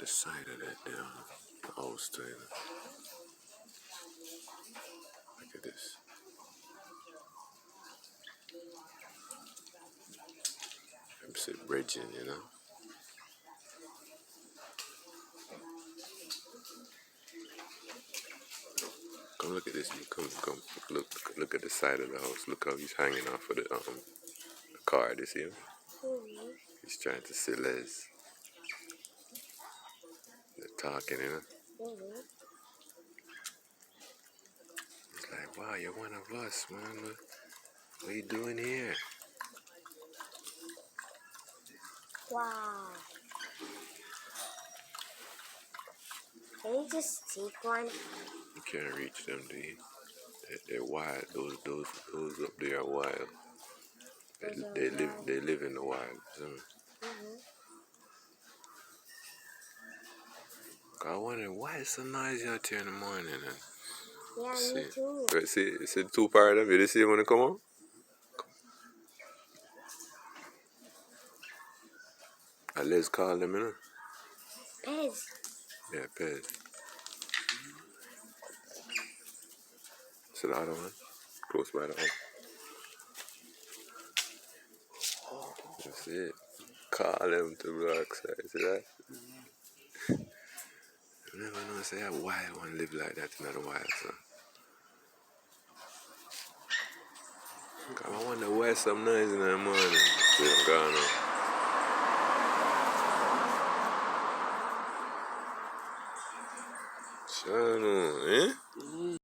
the side of that damn house thing. Look at this. I'm still bridging, you know. Come look at this. Come look at the side of the house. Look how he's hanging off of the car. You see him? Mm-hmm. He's trying to see Les. They're talking, you know. Mm-hmm. He's like, wow, you're one of us, man. What are you doing here? Wow. Can you just take one? You can't reach them, do you? They're wild. Those up there are wild. They live in the wild. So. Mm-hmm. I wonder why it's so noisy out here in the morning. And Yeah, see, me too. see the two Parrot of it. You see them when they come on? Let's call them, you know. Pez. Yeah, Pez. See the other one? Close by the home. That's it. Call them to the dark side. See that? You never know. Say a wild one live like that in the wild, so. I wonder why some noise in the morning. See them gone on.